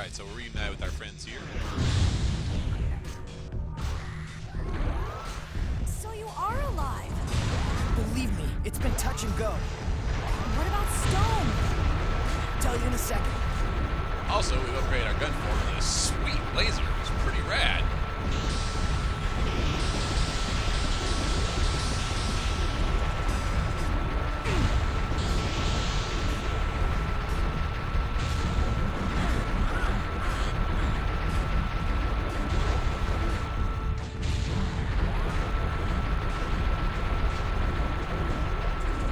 Alright, so we're reunited with our friends here. So you are alive! Believe me, it's been touch and go. What about Stone? Tell you in a second. Also, we've upgraded our gun form with a sweet laser. It's pretty rad.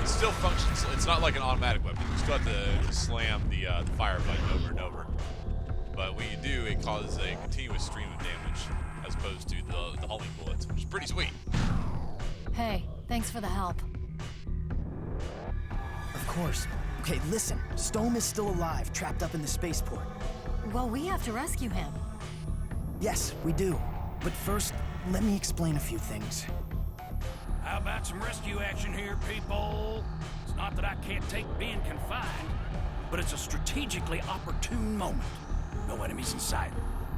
Still functions. It's not like an automatic weapon. You still have to slam the fire button over and over. But when you do, it causes a continuous stream of damage as opposed to the homing bullets, which is pretty sweet. Hey, thanks for the help. Of course. Okay, listen. Stone is still alive, trapped up in the spaceport. Well, we have to rescue him. Yes, we do. But first, let me explain a few things. How about some rescue action here, people? It's not that I can't take being confined, but it's a strategically opportune moment. No enemies in sight.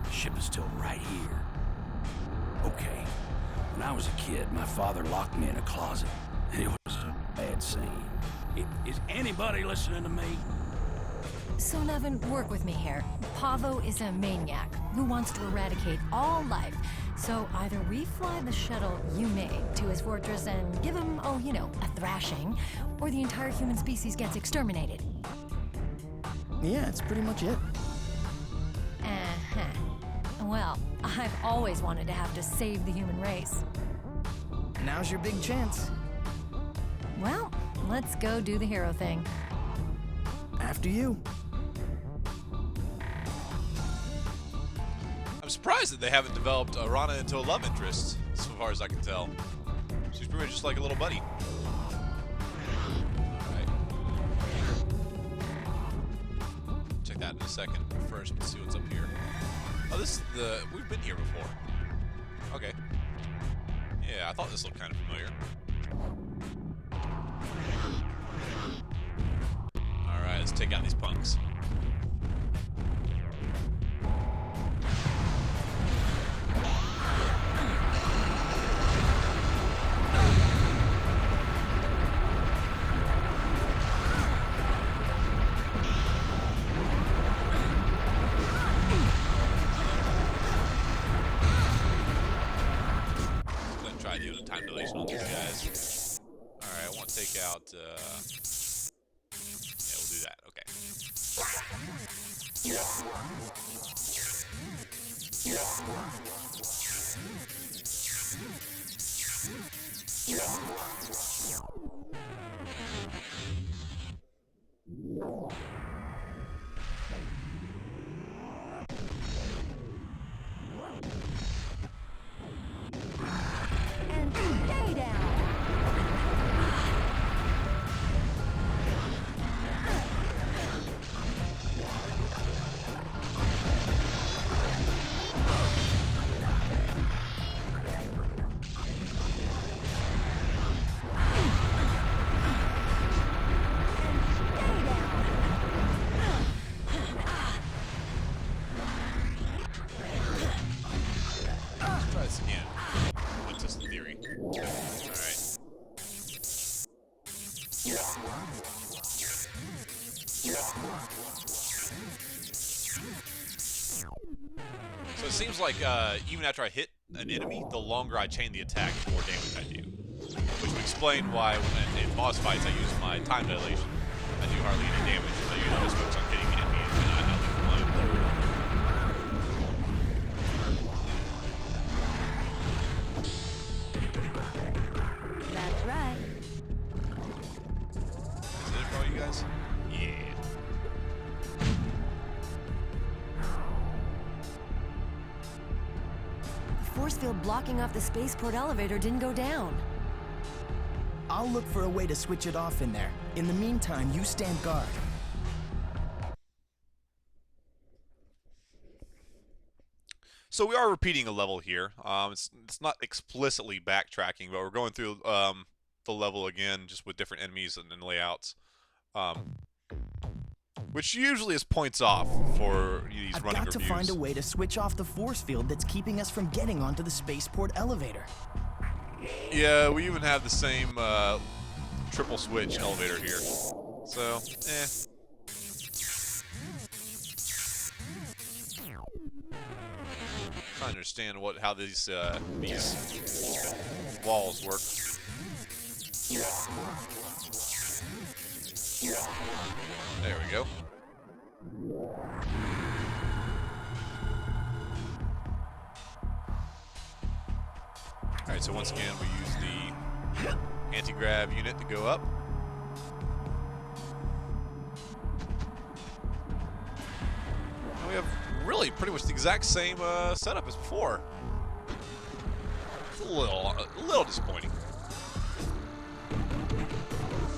The ship is still right here. Okay, when I was a kid, my father locked me in a closet. It was a bad scene. Is anybody listening to me? So, Nevin, work with me here. Paavo is a maniac who wants to eradicate all life. So either we fly the shuttle you made to his fortress and give him, oh, you know, a thrashing, or the entire human species gets exterminated. Yeah, that's pretty much it. Uh-huh. Well, I've always wanted to have to save the human race. Now's your big chance. Well, let's go do the hero thing. After you. I'm surprised that they haven't developed Rana into a love interest, so far as I can tell. She's pretty much just like a little buddy. Alright. Check that in a second. First, let's see what's up here. Oh, this is the... We've been here before. Okay. Yeah, I thought this looked kind of familiar. Alright, let's take out these punks. Time dilation on these guys. Alright, I want to take out, yeah, we'll do that. Okay. So it seems like even after I hit an enemy, the longer I chain the attack, the more damage I do. Which would explain why when in boss fights I use my time dilation, I do hardly any damage. I usually just focus on hitting the enemy and not leave them alone. That's right. Is it for all you guys? Yeah. The force field blocking off the spaceport elevator didn't go down. I'll look for a way to switch it off in there. In the meantime, you stand guard. So we are repeating a level here. It's not explicitly backtracking, but we're going through the level again, just with different enemies and layouts. which usually is points off for these I've running got to reviews. find a way to switch off the force field that's keeping us from getting onto the spaceport elevator. Yeah, we even have the same triple switch elevator here. So, Trying to understand how these walls work. There we go. Alright, so once again we use the anti-grav unit to go up. And we have really pretty much the exact same setup as before. It's a little disappointing.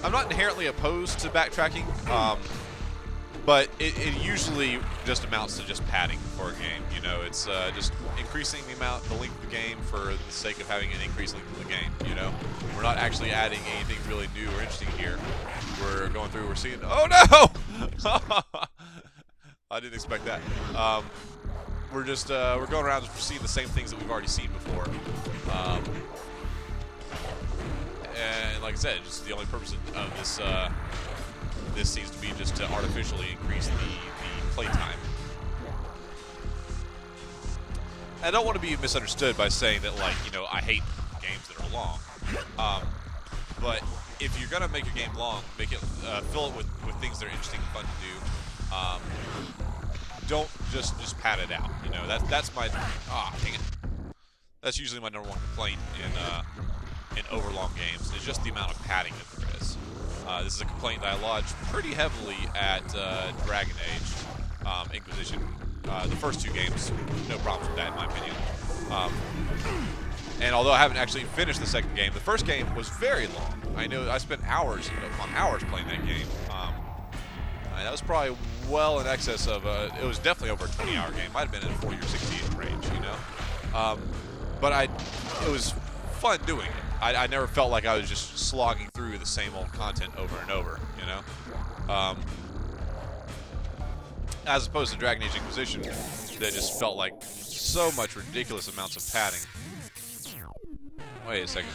I'm not inherently opposed to backtracking, but it usually just amounts to just padding for a game. You know, it's just increasing the length of the game for the sake of having an increased length of the game. You know, we're not actually adding anything really new or interesting here. We're going through, we're seeing, oh no! I didn't expect that. We're just we're going around just seeing the same things that we've already seen before. And like I said, just the only purpose of this this seems to be just to artificially increase the playtime. I don't want to be misunderstood by saying that, like, you know, I hate games that are long. But if you're gonna make your game long, make it fill it with things that are interesting and fun to do. Don't just pad it out. You know, that's my dang it. That's usually my number one complaint in overlong games. It's just the amount of padding that there is. This is a complaint that I lodged pretty heavily at Dragon Age, Inquisition. The first two games, no problems with that in my opinion. And although I haven't actually finished the second game, the first game was very long. I know I spent hours upon hours playing that game. That was probably well in excess of, it was definitely over a 20-hour game. Might have been in a 40 or 60 range, you know? But it was fun doing it. I never felt like I was just slogging through the same old content over and over, you know? As opposed to Dragon Age Inquisition, that just felt like so much ridiculous amounts of padding. Wait a second.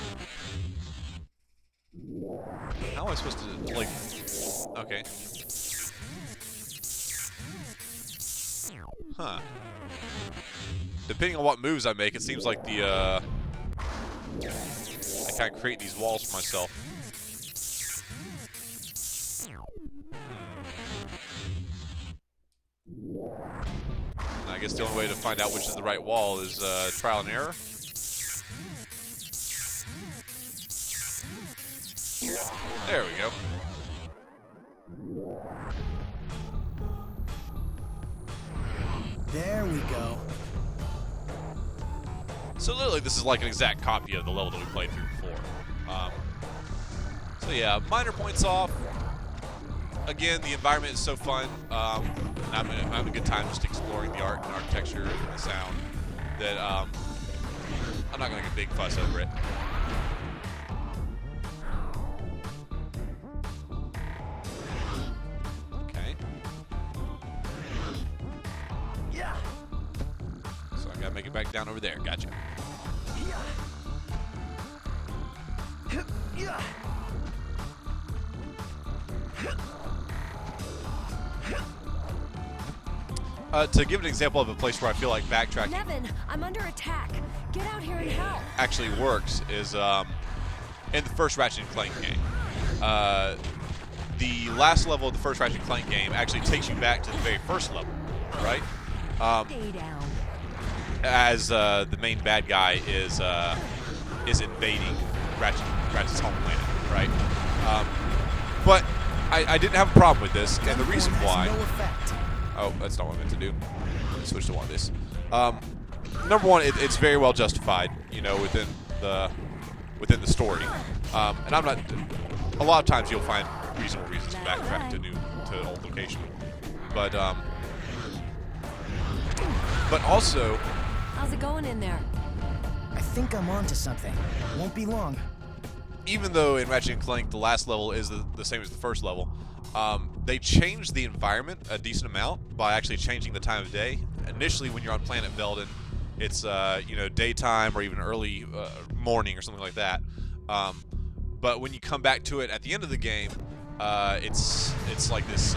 How am I supposed to, like... Okay. Huh. Depending on what moves I make, it seems like I kind of create these walls for myself. And I guess the only way to find out which is the right wall is trial and error. There we go. There we go. So literally, this is like an exact copy of the level that we played through before. So yeah, minor points off. Again, the environment is so fun. I'm having a good time just exploring the art and architecture and the sound that I'm not going to make a big fuss over it. Okay. Yeah. So I got to make it back down over there. Gotcha. Yeah. To give an example of a place where I feel like backtracking Nevin, I'm under attack. Get out here and help. actually works is in the first Ratchet & Clank game. The last level of the first Ratchet & Clank game actually takes you back to the very first level, right? Stay down. As the main bad guy is invading Ratchet's home planet, right? But I didn't have a problem with this, and the reason why... No effect. Oh, that's not what I meant to do. Let me switch to one of this. Number one, it's very well justified, you know, within the story. And I'm not. A lot of times you'll find reasonable reasons to backtrack to an old location, but also. How's it going in there? I think I'm onto something. Won't be long. Even though in Ratchet & Clank the last level is the same as the first level, They changed the environment a decent amount by actually changing the time of day. Initially, when you're on planet Veldin, it's daytime or even early morning or something like that. But when you come back to it at the end of the game, it's like this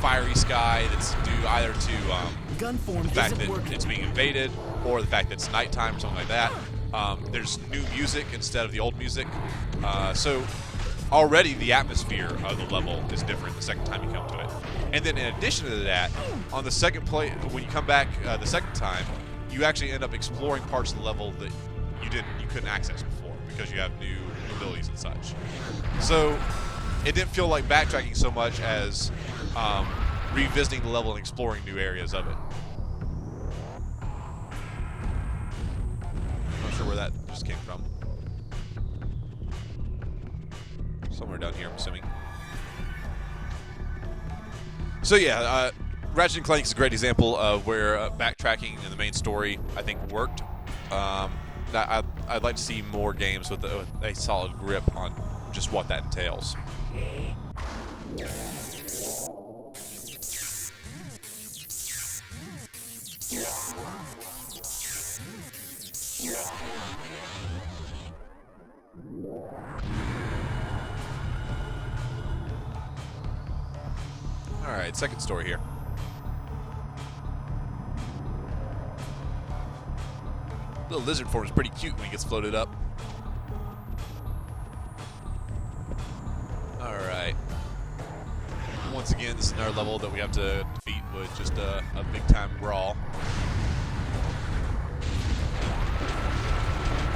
fiery sky that's due either to the fact that it's being invaded or the fact that it's nighttime or something like that. There's new music instead of the old music. So already the atmosphere of the level is different the second time you come to it. And then in addition to that, on the second play, when you come back the second time, you actually end up exploring parts of the level that you couldn't access before because you have new abilities and such. So it didn't feel like backtracking so much as revisiting the level and exploring new areas of it. I'm not sure where that just came from. Somewhere down here, I'm assuming. So yeah, Ratchet & Clank is a great example of where backtracking in the main story, I think, worked. I'd like to see more games with a solid grip on just what that entails. Alright, second story here. Little lizard form is pretty cute when he gets floated up. Alright. Once again, this is another level that we have to defeat with just a big time brawl.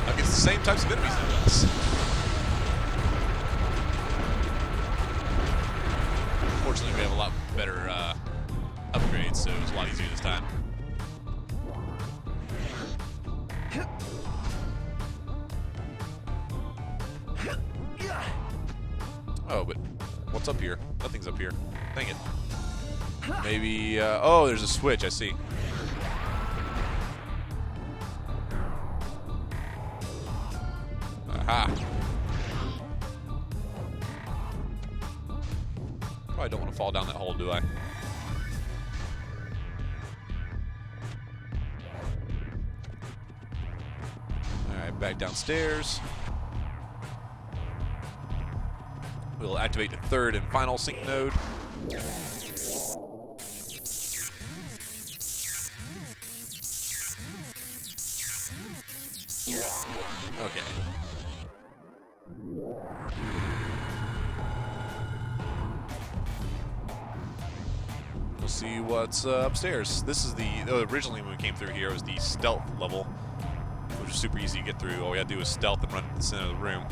Against the same types of enemies as us. Fortunately, we have a lot better upgrades, so it's a lot easier this time. Oh, but what's up here? Nothing's up here. Dang it. Maybe, oh, there's a switch, I see. Aha. Probably don't want to fall down that hole, do I? Alright, back downstairs. We'll activate the third and final sync node. Okay. We'll see what's upstairs. This is originally when we came through here, it was the stealth level, which was super easy to get through. All we had to do was stealth and run to the center of the room.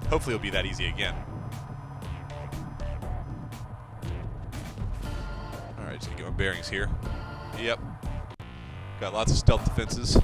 Hopefully it'll be that easy again. Alright, just gonna get my bearings here. Yep. Got lots of stealth defenses.